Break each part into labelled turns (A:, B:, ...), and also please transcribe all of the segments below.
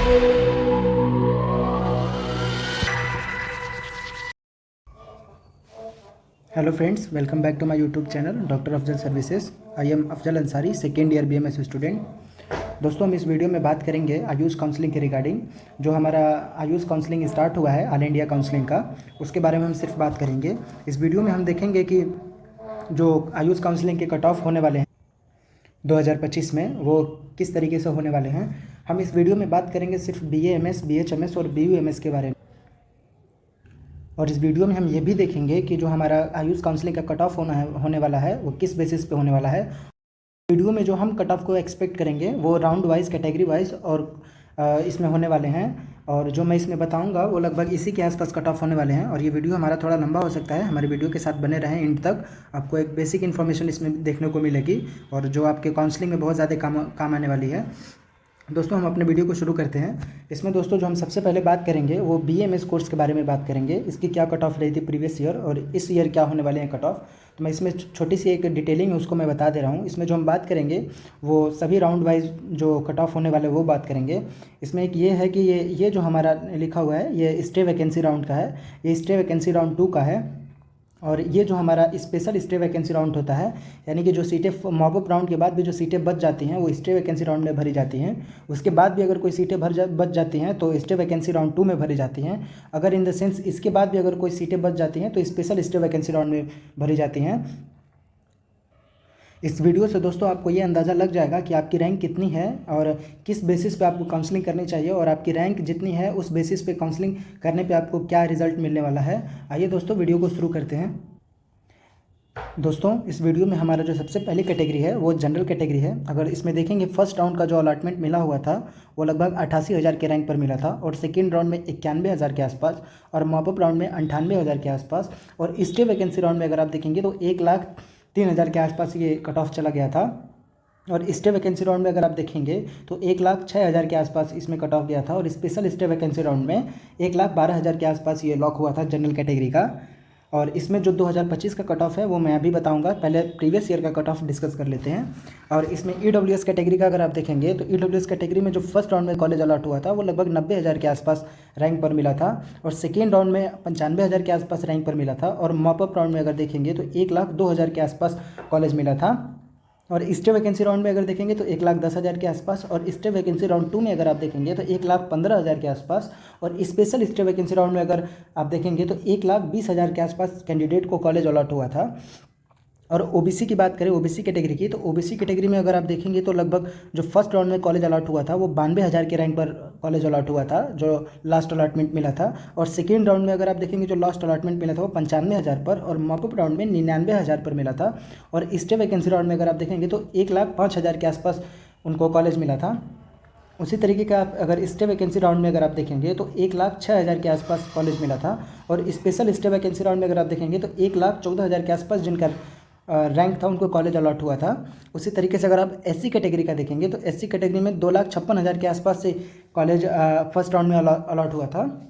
A: Hello friends, welcome back to my YouTube channel doctor Afzal services. I am Afzal Ansari, second year BMS student. दोस्तों, हम इस video में बात करेंगे आयुष काउंसलिंग के रिगार्डिंग। जो हमारा आयुष काउंसलिंग स्टार्ट हुआ है ऑल इंडिया काउंसलिंग का, उसके बारे में हम सिर्फ बात करेंगे। इस वीडियो में हम देखेंगे कि जो आयुष काउंसलिंग के कट ऑफ होने वाले हैं 2025 में, वो किस तरीके से होने वाले हैं। हम इस वीडियो में बात करेंगे सिर्फ BAMS, BHMS और BUMS के बारे में। और इस वीडियो में हम ये भी देखेंगे कि जो हमारा आयुष काउंसलिंग का कट ऑफ होने वाला है वो किस बेसिस पे होने वाला है। वीडियो में जो हम कट ऑफ को एक्सपेक्ट करेंगे वो राउंड वाइज, कैटेगरी वाइज और इसमें होने वाले हैं। और जो मैं इसमें बताऊंगा वो लगभग इसी के आसपास कट ऑफ होने वाले हैं। और ये वीडियो हमारा थोड़ा लंबा हो सकता है, हमारे वीडियो के साथ बने रहें एंड तक। आपको एक बेसिक इन्फॉर्मेशन इसमें देखने को मिलेगी और जो आपके काउंसलिंग में बहुत ज़्यादा काम आने वाली है। दोस्तों, हम अपने वीडियो को शुरू करते हैं। इसमें दोस्तों जो हम सबसे पहले बात करेंगे वो BAMS कोर्स के बारे में बात करेंगे। इसकी क्या कट ऑफ रही थी प्रीवियस ईयर और इस ईयर क्या होने वाले हैं कट ऑफ। तो मैं इसमें छोटी सी एक डिटेलिंग है उसको मैं बता दे रहा हूँ। इसमें जो हम बात करेंगे वो सभी राउंड वाइज जो कट ऑफ होने वाले वो बात करेंगे। इसमें एक ये है कि ये जो हमारा लिखा हुआ है ये स्टे वैकेंसी राउंड का है, ये स्टे वैकेंसी राउंड 2 का है। और ये जो हमारा स्पेशल स्टे वैकेंसी राउंड होता है, यानी कि जो सीटें मॉप अप राउंड के बाद भी जो सीटें बच जाती हैं वो स्टे वैकेंसी राउंड में भरी जाती हैं। उसके बाद भी अगर कोई सीटें बच जाती हैं तो स्टे वैकेंसी राउंड 2 में भरी जाती हैं। अगर इन द सेंस इसके बाद भी अगर कोई सीटें बच जाती हैं तो स्पेशल स्टे वैकेंसी राउंड में भरी जाती हैं। इस वीडियो से दोस्तों आपको ये अंदाज़ा लग जाएगा कि आपकी रैंक कितनी है और किस बेसिस पे आपको काउंसलिंग करनी चाहिए, और आपकी रैंक जितनी है उस बेसिस पे काउंसलिंग करने पे आपको क्या रिजल्ट मिलने वाला है। आइए दोस्तों वीडियो को शुरू करते हैं। दोस्तों, इस वीडियो में हमारा जो सबसे पहली कैटेगरी है वो जनरल कैटेगरी है। अगर इसमें देखेंगे फर्स्ट राउंड का जो अलॉटमेंट मिला हुआ था वो लगभग 88,000 के रैंक पर मिला था, और सेकेंड राउंड में 91,000 के आसपास, और मॉपअप राउंड में 98,000 के आसपास, और स्टे वैकेंसी राउंड में अगर आप देखेंगे तो 1,03,000 के आसपास ये कट ऑफ चला गया था। और स्टे वैकेंसी राउंड में अगर आप देखेंगे तो 1,06,000 के आसपास इसमें कट ऑफ गया था, और स्पेशल स्टे वैकेंसी राउंड में 1,12,000 के आसपास ये लॉक हुआ था जनरल कैटेगरी का। और इसमें जो 2025 का कट ऑफ है वो मैं अभी बताऊंगा, पहले प्रीवियस ईयर का कट ऑफ डिस्कस कर लेते हैं। और इसमें EWS कैटेगरी का अगर आप देखेंगे तो EWS कैटेगरी में जो फर्स्ट राउंड में कॉलेज अलॉट हुआ था वो लगभग 90,000 के आसपास रैंक पर मिला था, और सेकेंड राउंड में 95,000 के आसपास रैंक पर मिला था, और मॉपअप राउंड में अगर देखेंगे तो 1,02,000 के आसपास कॉलेज मिला था। और स्टे वैकेंसी राउंड में अगर देखेंगे तो 1,10,000 के आसपास, और स्टे वैकेंसी राउंड 2 में अगर आप देखेंगे तो 1,15,000 के आसपास, और स्पेशल स्टे वैकेंसी राउंड में अगर आप देखेंगे तो 1,20,000 के आसपास कैंडिडेट को कॉलेज अलॉट हुआ था। और OBC की बात करें, OBC कैटेगरी की, तो OBC कैटेगरी में अगर आप देखेंगे तो लगभग जो फर्स्ट राउंड में कॉलेज अलॉट हुआ था वो 92,000 के रैंक पर कॉलेज अलॉट हुआ था, जो लास्ट अलॉटमेंट मिला था। और सेकेंड राउंड में अगर आप देखेंगे जो लास्ट अलॉटमेंट मिला था वो 95,000 पर, और मॉपअप राउंड में 99,000 पर मिला था। और स्टे वैकेंसी राउंड में अगर आप देखेंगे तो 1,05,000 के आसपास उनको कॉलेज मिला था। उसी तरीके का अगर स्टे वैकेंसी राउंड में अगर आप देखेंगे तो 1,06,000 के आसपास कॉलेज मिला था, और स्पेशल स्टे वैकेंसी राउंड में अगर आप देखेंगे तो 1,14,000 के आसपास जिनका रैंक था उनको कॉलेज अलॉट हुआ था। उसी तरीके से अगर आप SC कैटेगरी का देखेंगे तो SC कैटेगरी में 2,56,000 के आसपास से कॉलेज फर्स्ट राउंड में अलॉट हुआ था।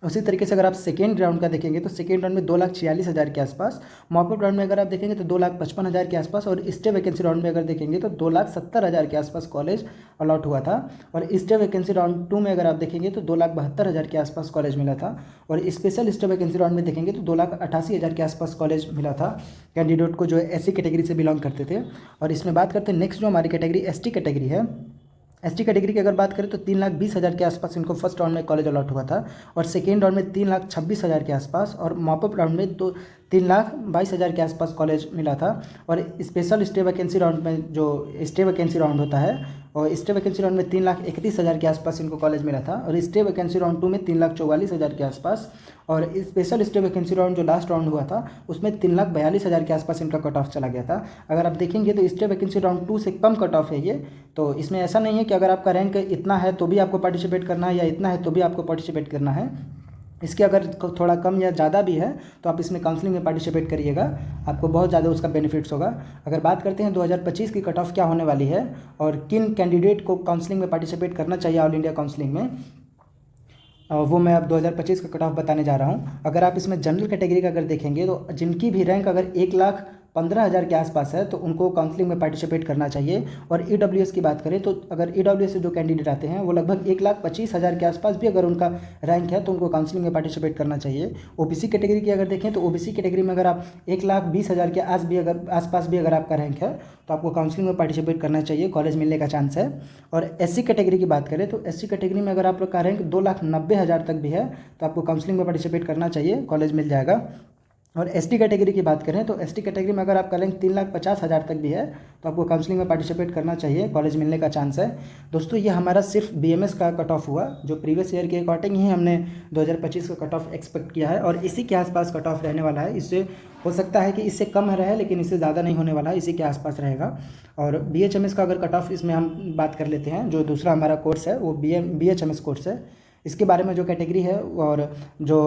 A: उसी तरीके से अगर आप सेकेंड राउंड का देखेंगे तो सेकेंड राउंड में 2,46,000 के आसपास, मॉपअप राउंड में अगर आप देखेंगे तो 2,55,000 के आसपास, और स्टे वैकेंसी राउंड में अगर देखेंगे तो 2,70,000 के आसपास कॉलेज अलॉट हुआ था। और स्टे वैकेंसी राउंड 2 में अगर आप देखेंगे तो 2,72,000 के आसपास कॉलेज मिला था, और स्पेशल स्टे वैकेंसी राउंड में देखेंगे तो 2,88,000 के आसपास कॉलेज मिला था कैंडिडेट को जो SC कैटेगरी से बिलोंग करते थे। और इसमें बात करते हैं नेक्स्ट जो हमारी कैटेगरी ST कैटेगरी है। ST कैटेगरी की अगर बात करें तो 3,20,000 के आसपास इनको फर्स्ट राउंड में कॉलेज अलॉट हुआ था, और सेकेंड राउंड में 3,26,000 के आसपास, और मॉपअप राउंड में 3,22,000 के आसपास कॉलेज मिला था। और स्पेशल स्टे वैकेंसी राउंड में जो स्टे वैकेंसी राउंड होता है, और स्टे वैकेंसी राउंड में 3,31,000 के आसपास इनको कॉलेज मिला था, और स्टे वैकेंसी राउंड 2 में 3,44,000 के आसपास, और स्पेशल स्टे वैकेंसी राउंड जो लास्ट राउंड हुआ था उसमें 3,42,000 के आसपास इनका कट ऑफ चला गया था। अगर आप देखेंगे तो स्टे वैकेंसी राउंड 2 से कम कट ऑफ है ये। तो इसमें ऐसा नहीं है कि अगर आपका रैंक इतना है तो भी आपको पार्टिसिपेट करना है, या इतना है तो भी आपको पार्टिसिपेट करना है। इसके अगर थोड़ा कम या ज़्यादा भी है तो आप इसमें काउंसलिंग में पार्टिसिपेट करिएगा, आपको बहुत ज़्यादा उसका बेनिफिट्स होगा। अगर बात करते हैं 2025 की कट ऑफ क्या होने वाली है और किन कैंडिडेट को काउंसलिंग में पार्टिसिपेट करना चाहिए ऑल इंडिया काउंसलिंग में, वो मैं अब 2025 का कट ऑफ बताने जा रहा हूँ। अगर आप इसमें जनरल कैटेगरी का अगर देखेंगे तो जिनकी भी रैंक अगर 15,000 के आसपास है तो उनको काउंसलिंग में पार्टिसिपेट करना चाहिए। और EWS की बात करें तो अगर EWS से जो कैंडिडेट आते हैं वो लगभग 1,25,000 के आसपास भी अगर उनका रैंक है तो उनको काउंसलिंग में पार्टिसिपेट करना चाहिए। OBC कैटेगरी की अगर देखें तो OBC कैटेगरी में अगर आप 1,20,000 के आसपास भी अगर आपका रैंक है तो आपको काउंसलिंग में पार्टिसिपेट करना चाहिए, कॉलेज मिलने का चांस है। और SC कैटेगरी की बात करें तो SC कैटेगरी में अगर आपका रैंक 2,90,000 तक भी है तो आपको काउंसलिंग में पार्टिसिपेट करना चाहिए, कॉलेज मिल जाएगा। और ST कैटेगरी की बात करें तो ST कैटेगरी में अगर आपका रैंक 3,50,000 तक भी है तो आपको काउंसलिंग में पार्टिसिपेट करना चाहिए, कॉलेज मिलने का चांस है। दोस्तों ये हमारा सिर्फ BMS का कट ऑफ हुआ, जो प्रीवियस ईयर के अकॉर्डिंग ही हमने 2025 का कट ऑफ एक्सपेक्ट किया है और इसी के आसपास कट ऑफ रहने वाला है। इससे हो सकता है कि इससे कम रहे लेकिन इससे ज़्यादा नहीं होने वाला है, इसी के आसपास रहेगा। और BHMS का अगर कट ऑफ इसमें हम बात कर लेते हैं, जो दूसरा हमारा कोर्स है वो BHMS कोर्स है। इसके बारे में जो कैटेगरी है और जो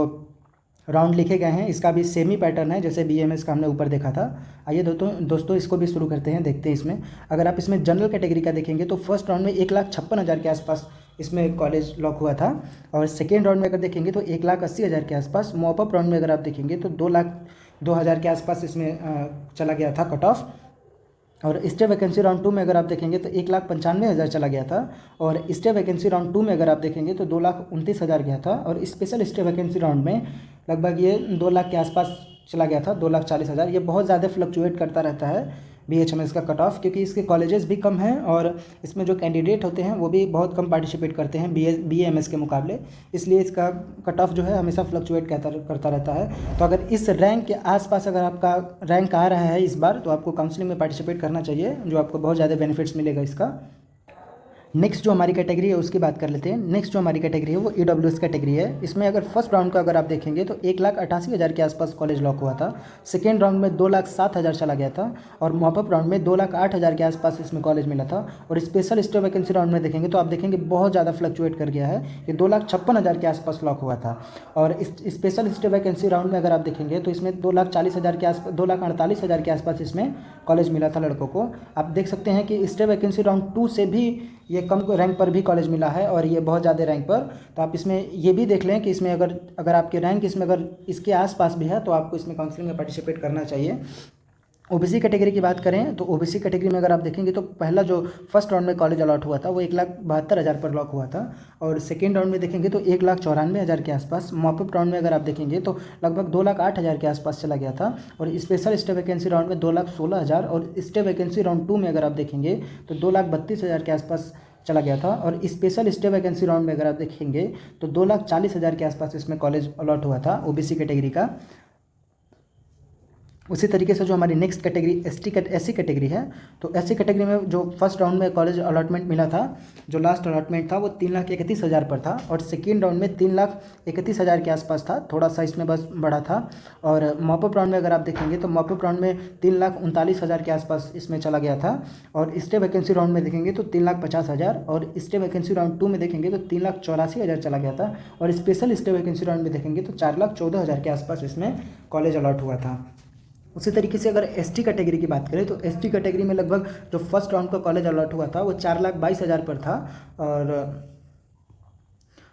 A: राउंड लिखे गए हैं इसका भी सेम ही पैटर्न है जैसे BMS का हमने ऊपर देखा था। आइए दोस्तों इसको भी शुरू करते हैं, देखते हैं इसमें। अगर आप इसमें जनरल कैटेगरी का देखेंगे तो फर्स्ट राउंड में 1,56,000 के आसपास इसमें कॉलेज लॉक हुआ था। और सेकेंड राउंड में अगर देखेंगे तो 1,80,000 के आसपास। मॉपअप राउंड में अगर आप देखेंगे तो 2,02,000 के आसपास इसमें चला गया था कट ऑफ। और स्टे वैकेंसी राउंड 2 में अगर आप देखेंगे तो 1,95,000 चला गया था। और स्टे वैकेंसी राउंड 2 में अगर आप देखेंगे तो 2,29,000 गया था। और स्पेशल स्टे वैकेंसी राउंड में लगभग ये 2 लाख के आसपास चला गया था, 2,40,000। ये बहुत ज़्यादा फ्लक्चुएट करता रहता है BHMS का कट ऑफ, क्योंकि इसके कॉलेजेस भी कम हैं और इसमें जो कैंडिडेट होते हैं वो भी बहुत कम पार्टिसिपेट करते हैं BMS के मुकाबले, इसलिए इसका कट ऑफ जो है हमेशा फ्लक्चुएट करता रहता है। तो अगर इस रैंक के आसपास अगर आपका रैंक आ रहा है इस बार तो आपको काउंसलिंग में पार्टिसिपेट करना चाहिए, जो आपको बहुत ज़्यादा बेनिफिट्स मिलेगा इसका। नेक्स्ट जो हमारी कैटेगरी है उसकी बात कर लेते हैं। नेक्स्ट जो हमारी कैटेगरी है वो EWS कैटेगरी है। इसमें अगर फर्स्ट राउंड का अगर आप देखेंगे तो 1,88,000 के आसपास कॉलेज लॉक हुआ था। सेकेंड राउंड में 2,07,000 चला गया था। और मॉपअप राउंड में 2,08,000 के आसपास इसमें कॉलेज मिला था। और स्पेशल स्टे वैकेंसी राउंड में देखेंगे तो आप देखेंगे बहुत ज़्यादा फ्लक्चुएट कर गया है, ये 2,56,000 के आसपास लॉक हुआ था। और स्पेशल स्टे वैकेंसी राउंड में अगर आप देखेंगे तो इसमें 2,40,000 के आसपास 2,48,000 के आसपास इसमें कॉलेज मिला था लड़कों को। आप देख सकते हैं कि स्टे वैकेंसी राउंड 2 से भी ये कम रैंक पर भी कॉलेज मिला है और ये बहुत ज़्यादा रैंक पर। तो आप इसमें ये भी देख लें कि इसमें अगर आपके रैंक इसमें अगर इसके आसपास भी है तो आपको इसमें काउंसलिंग में पार्टिसिपेट करना चाहिए। OBC कैटेगरी की बात करें तो OBC कैटेगरी में अगर आप देखेंगे तो पहला जो फर्स्ट राउंड में कॉलेज अलॉट हुआ था वो 1,72,000 पर लॉक हुआ था। और सेकेंड राउंड में देखेंगे तो 1,94,000 के आसपास। मॉपअप राउंड में अगर आप देखेंगे तो लगभग 2,08,000 के आसपास चला गया था। और स्पेशल स्टे वैकेंसी राउंड में 2,16,000। और स्टे वैकेंसी राउंड 2 में अगर आप देखेंगे तो 2,32,000 के आसपास चला गया था। और स्पेशल स्टे वैकेंसी राउंड में अगर आप देखेंगे तो 2,40,000 के आसपास इसमें कॉलेज अलॉट हुआ था OBC कैटेगरी का। उसी तरीके से जो हमारी नेक्स्ट कैटेगरी SC कैटेगरी है तो SC कैटेगरी में जो फर्स्ट राउंड में कॉलेज अलॉटमेंट मिला था, जो लास्ट अलॉटमेंट था वो 3,31,000 पर था। और सेकेंड राउंड में 3,31,000 के आसपास था, थोड़ा सा इसमें बस बढ़ा था। और मॉपअप राउंड में अगर आप देखेंगे तो मॉपअप राउंड में 3,39,000 के आसपास इसमें चला गया था। और स्टे वैकेंसी राउंड में देखेंगे तो 3,50,000। और स्टे वैकेंसी राउंड 2 में देखेंगे तो 3,84,000 चला गया था। और स्पेशल स्टे वैकेंसी राउंड में देखेंगे तो 4,14,000 के आसपास इसमें कॉलेज अलॉट हुआ था। उसी तरीके से अगर ST कैटेगरी की बात करें तो ST कैटेगरी में लगभग जो फर्स्ट राउंड का कॉलेज अलॉट हुआ था वो 4,22,000 पर था। और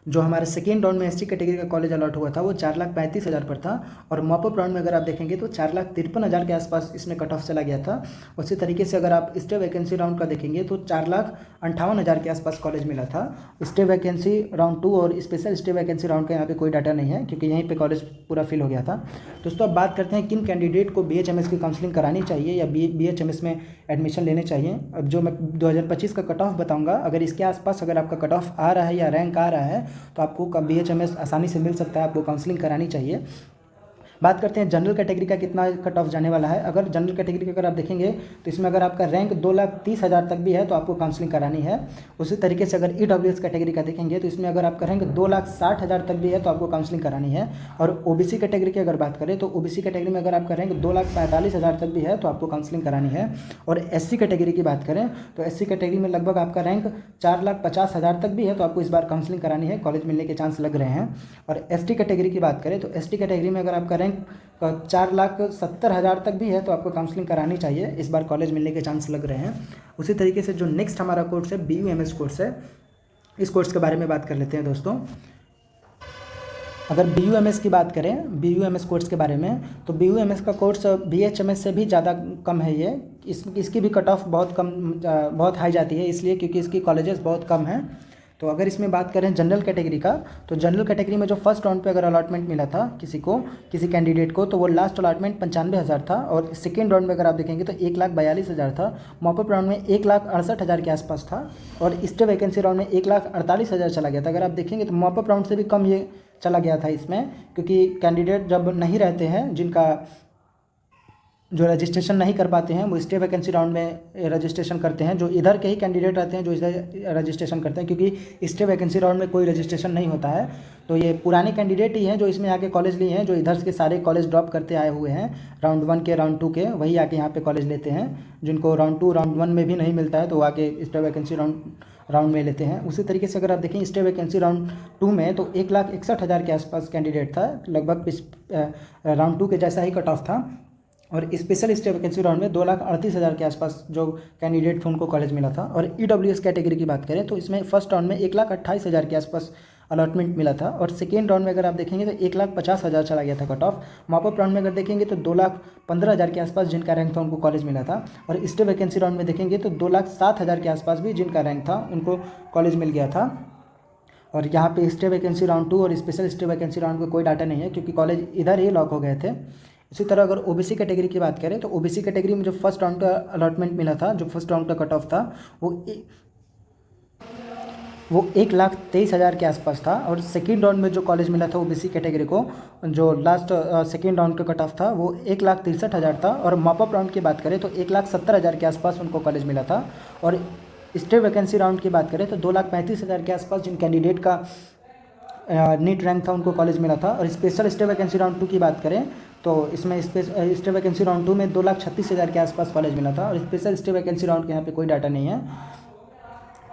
A: जो हमारे सेकेंड राउंड में ST कैटेगरी का कॉलेज अलॉट हुआ था वो 4,35,000 पर था। और मॉपअप राउंड में अगर आप देखेंगे तो 4,53,000 के आसपास इसमें कट ऑफ चला गया था। उसी तरीके से अगर आप स्टे वैकेंसी राउंड का देखेंगे तो 4,58,000 के आसपास कॉलेज मिला था। स्टे वैकेंसी राउंड 2 और स्पेशल स्टे वैकेंसी राउंड का यहाँ पे कोई डाटा नहीं है क्योंकि यहीं पे कॉलेज पूरा फिल हो गया था। दोस्तों अब बात करते हैं किन कैंडिडेट को BHMS की काउंसलिंग करानी चाहिए या BHMS में एडमिशन लेने चाहिए। अब जो मैं 2025 का कट ऑफ बताऊँगा, अगर इसके आसपास अगर आपका कट ऑफ आ रहा है या रैंक आ रहा है तो आपको BHMS आसानी से मिल सकता है, आपको काउंसलिंग करानी चाहिए। बात करते हैं जनरल कैटेगरी का कितना कट ऑफ जाने वाला है। अगर जनरल कैटेगरी का अगर आप देखेंगे तो इसमें अगर आपका रैंक 2,30,000 तक भी है तो आपको काउंसलिंग करानी है। उसी तरीके से अगर EWS कैटेगरी का देखेंगे तो इसमें अगर आपका रैंक 2,60,000 तक भी है तो आपको काउंसलिंग करानी है। और OBC कैटेगरी की अगर बात करें तो OBC कैटेगरी में अगर आपका रैंक 2,45,000 तक भी है तो आपको काउंसलिंग करानी है। और SC कैटेगरी की बात करें तो SC कैटेगरी में लगभग आपका रैंक 4,50,000 तक भी है तो आपको इस बार काउंसलिंग करानी है, कॉलेज मिलने के चांस लग रहे हैं। और ST कैटेगरी की बात करें तो ST कैटेगरी में अगर आपका रैंक 4,70,000 तक भी है तो आपको काउंसलिंग करानी चाहिए, इस बार कॉलेज मिलने के चांस लग रहे हैं। उसी तरीके से जो नेक्स्ट हमारा कोर्स है BUMS कोर्स है, इस कोर्स के बारे में बात कर लेते हैं दोस्तों। अगर BUMS की बात करें, BUMS कोर्स के बारे में, तो BUMS का कोर्स BHMS से भी ज़्यादा कम है ये। इसकी भी कट ऑफ बहुत कम, बहुत हाई जाती है, इसलिए क्योंकि इसकी कॉलेजेस बहुत कम हैं। तो अगर इसमें बात करें जनरल कैटेगरी का, तो जनरल कैटेगरी में जो फर्स्ट राउंड पे अगर अलॉटमेंट मिला था किसी कैंडिडेट को, तो वो लास्ट अलॉटमेंट 95,000 था। और सेकेंड राउंड में अगर आप देखेंगे तो 1,42,000 था। मॉपअप राउंड में 1,68,000 के आसपास था। और स्टे वैकेंसी राउंड में 1,48,000 चला गया था। अगर आप देखेंगे तो मॉपअप राउंड से भी कम ये चला गया था इसमें, क्योंकि कैंडिडेट जब नहीं रहते हैं, जिनका जो रजिस्ट्रेशन नहीं कर पाते हैं, वो स्टे वैकेंसी राउंड में रजिस्ट्रेशन करते हैं। जो इधर के ही कैंडिडेट रहते हैं जो इधर रजिस्ट्रेशन करते हैं, क्योंकि स्टे वैकेंसी राउंड में कोई रजिस्ट्रेशन नहीं होता है। तो ये पुराने कैंडिडेट ही हैं जो इसमें आके कॉलेज लिए हैं, जो इधर के सारे कॉलेज ड्रॉप करते आए हुए हैं, राउंड 1 के राउंड 2 के, वही आके यहाँ पे कॉलेज लेते हैं। जिनको राउंड 2 राउंड 1 में भी नहीं मिलता है तो वो आके स्टे वैकेंसी राउंड में लेते हैं। उसी तरीके से अगर आप देखें स्टे वैकेंसी राउंड 2 में, तो 1,61,000 के आसपास कैंडिडेट था, लगभग राउंड 2 के जैसा ही कट ऑफ था। और स्पेशल स्टे वैकेंसी राउंड में 2,38,000 के आसपास जो कैंडिडेट थे उनको कॉलेज मिला था। और EWS कैटेगरी की बात करें तो इसमें फर्स्ट राउंड में 1,28,000 के आसपास अलॉटमेंट मिला था। और सेकेंड राउंड में अगर आप देखेंगे तो 1,50,000 चला गया था कट ऑफ। मॉपअप राउंड में अगर देखेंगे तो 2,15,000 के आसपास जिनका रैंक था उनको कॉलेज मिला था। और स्टे वैकेंसी राउंड में देखेंगे तो 2,07,000 के आसपास भी जिनका रैंक था उनको कॉलेज मिल गया था। और यहाँ पे स्टे वैकेंसी राउंड 2 और स्पेशल स्टे वैकेंसी राउंड का कोई डाटा नहीं है, क्योंकि कॉलेज इधर ही लॉक हो गए थे। इसी तरह अगर OBC कैटेगरी की बात करें तो OBC कैटेगरी में जो फर्स्ट राउंड का अलॉटमेंट मिला था, जो फर्स्ट राउंड का कट ऑफ था, वो 1,23,000 के आसपास था। और सेकेंड राउंड में जो कॉलेज मिला था OBC कैटेगरी को, जो लास्ट सेकेंड राउंड का कट ऑफ था, वो 1,63,000 था। और मॉपअप राउंड की बात करें तो 1,70,000 के आसपास उनको कॉलेज मिला था। और स्टे वैकेंसी राउंड की बात करें तो 2,35,000 के आसपास जिन कैंडिडेट का नीट रैंक था उनको कॉलेज मिला था। और स्पेशल स्टे वैकेंसी राउंड 2 की बात करें तो इसमें स्टे वैकेंसी राउंड 2 में 2,36,000 के आसपास कॉलेज मिला था। और स्पेशल स्टे वैकेंसी राउंड के यहाँ पे कोई डाटा नहीं है,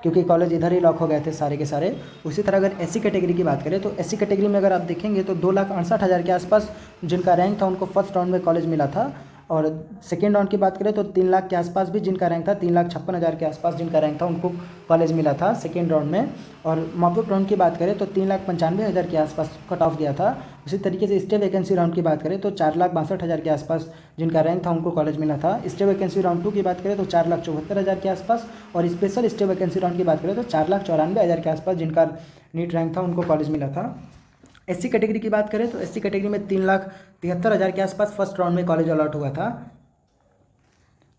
A: क्योंकि कॉलेज इधर ही लॉक हो गए थे सारे के सारे। उसी तरह अगर SC कैटेगरी की बात करें तो SC कैटेगरी में अगर आप देखेंगे तो 2,68,000 के आसपास जिनका रैंक था उनको फर्स्ट राउंड में कॉलेज मिला था। और सेकेंड राउंड की बात करें तो 3 लाख के आसपास भी जिनका रैंक था, 3,56,000 के आसपास जिनका रैंक था उनको कॉलेज मिला था सेकेंड राउंड में। और मॉपअप राउंड की बात करें तो 3,95,000 के आसपास कट ऑफ गया था। उसी तरीके से स्टे वैकेंसी राउंड की बात करें तो 4,62,000 के आसपास जिनका रैंक था उनको कॉलेज मिला था। स्टे वैकेंसी राउंड 2 की बात करें तो 4,74,000 के आसपास। और स्पेशल स्टे वैकेंसी राउंड की बात करें तो 4,94,000 के आसपास जिनका नीट रैंक था उनको कॉलेज मिला था। SC कैटेगरी की बात करें तो SC कैटेगरी में 3,73,000 के आसपास फर्स्ट राउंड में कॉलेज अलॉट हुआ था।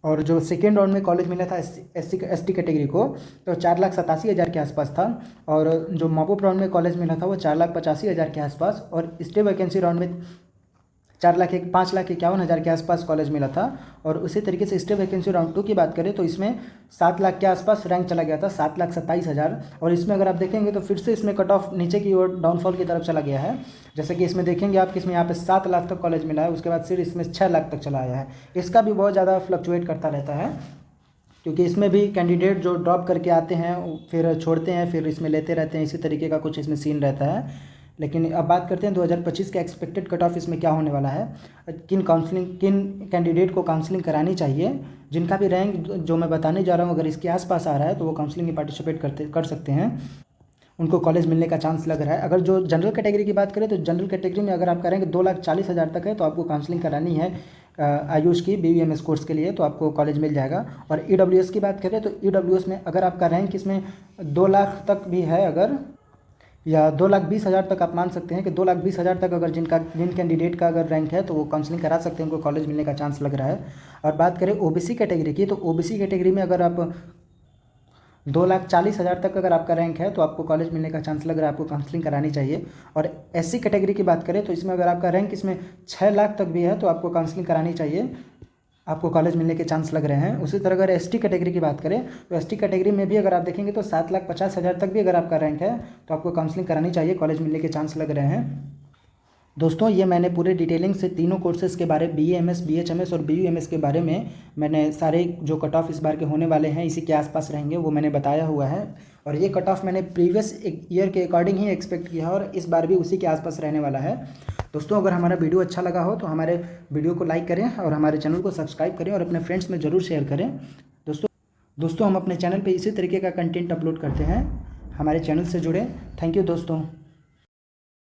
A: और जो सेकेंड राउंड में कॉलेज मिला था ST कैटेगरी को तो 4,87,000 के आसपास था। और जो मॉपअप राउंड में कॉलेज मिला था वो 4,85,000 के आसपास। और स्टे वैकेंसी राउंड में 5,51,000 के आसपास कॉलेज मिला था। और उसी तरीके से स्टे वैकेंसी राउंड 2 की बात करें तो इसमें 7 लाख के आसपास रैंक चला गया था, 7,27,000। और इसमें अगर आप देखेंगे तो फिर से इसमें कट ऑफ नीचे की ओर डाउनफॉल की तरफ चला गया है। जैसे कि इसमें देखेंगे आप कि इसमें यहाँ पे 7 लाख तक कॉलेज मिला है, उसके बाद फिर इसमें 6 लाख तक चला आया है। इसका भी बहुत ज़्यादा फ्लक्चुएट करता रहता है, क्योंकि इसमें भी कैंडिडेट जो ड्रॉप करके आते हैं फिर छोड़ते हैं, फिर इसमें लेते रहते हैं, इसी तरीके का कुछ इसमें सीन रहता है। लेकिन अब बात करते हैं 2025 का एक्सपेक्टेड कट ऑफ इसमें क्या होने वाला है, किन कैंडिडेट को काउंसलिंग करानी चाहिए। जिनका भी रैंक जो मैं बताने जा रहा हूँ अगर इसके आसपास आ रहा है तो वो काउंसलिंग में पार्टिसिपेट कर सकते हैं, उनको कॉलेज मिलने का चांस लग रहा है। अगर जो जनरल कैटेगरी की बात करें तो जनरल कैटेगरी में अगर आप करेंगे 2,40,000 तक है तो आपको काउंसलिंग करानी है आयुष की BUMS कोर्स के लिए, तो आपको कॉलेज मिल जाएगा। और EWS की बात करें तो EWS में अगर आपका रैंक इसमें 2 लाख तक भी है अगर, या 2,20,000 तक आप मान सकते हैं कि 2,20,000 तक अगर जिन कैंडिडेट का अगर रैंक है तो वो काउंसलिंग करा सकते हैं, उनको कॉलेज मिलने का चांस लग रहा है। और बात करें OBC कैटेगरी की तो OBC कैटेगरी में अगर आप 2,40,000 तक अगर आपका रैंक है तो आपको कॉलेज मिलने का चांस लग रहा है, आपको काउंसलिंग करानी चाहिए। और SC कैटेगरी की बात करें तो इसमें अगर आपका रैंक इसमें 6 लाख तक भी है तो आपको काउंसलिंग करानी चाहिए, आपको कॉलेज मिलने के चांस लग रहे हैं। उसी तरह अगर ST कैटेगरी की बात करें तो ST कैटेगरी में भी अगर आप देखेंगे तो 7,50,000 तक भी अगर आपका रैंक है तो आपको काउंसलिंग करानी चाहिए, कॉलेज मिलने के चांस लग रहे हैं। दोस्तों ये मैंने पूरे डिटेलिंग से तीनों कोर्सेज़ के बारे BAMS, BHMS और BUMS के बारे में मैंने सारे जो कट ऑफ इस बार के होने वाले हैं इसी के आसपास रहेंगे वो मैंने बताया हुआ है। और ये कट ऑफ मैंने प्रीवियस ईयर के अकॉर्डिंग ही एक्सपेक्ट किया है और इस बार भी उसी के आसपास रहने वाला है। दोस्तों अगर हमारा वीडियो अच्छा लगा हो तो हमारे वीडियो को लाइक करें और हमारे चैनल को सब्सक्राइब करें और अपने फ्रेंड्स में ज़रूर शेयर करें। दोस्तों हम अपने चैनल पे इसी तरीके का कंटेंट अपलोड करते हैं, हमारे चैनल से जुड़ें। थैंक यू दोस्तों।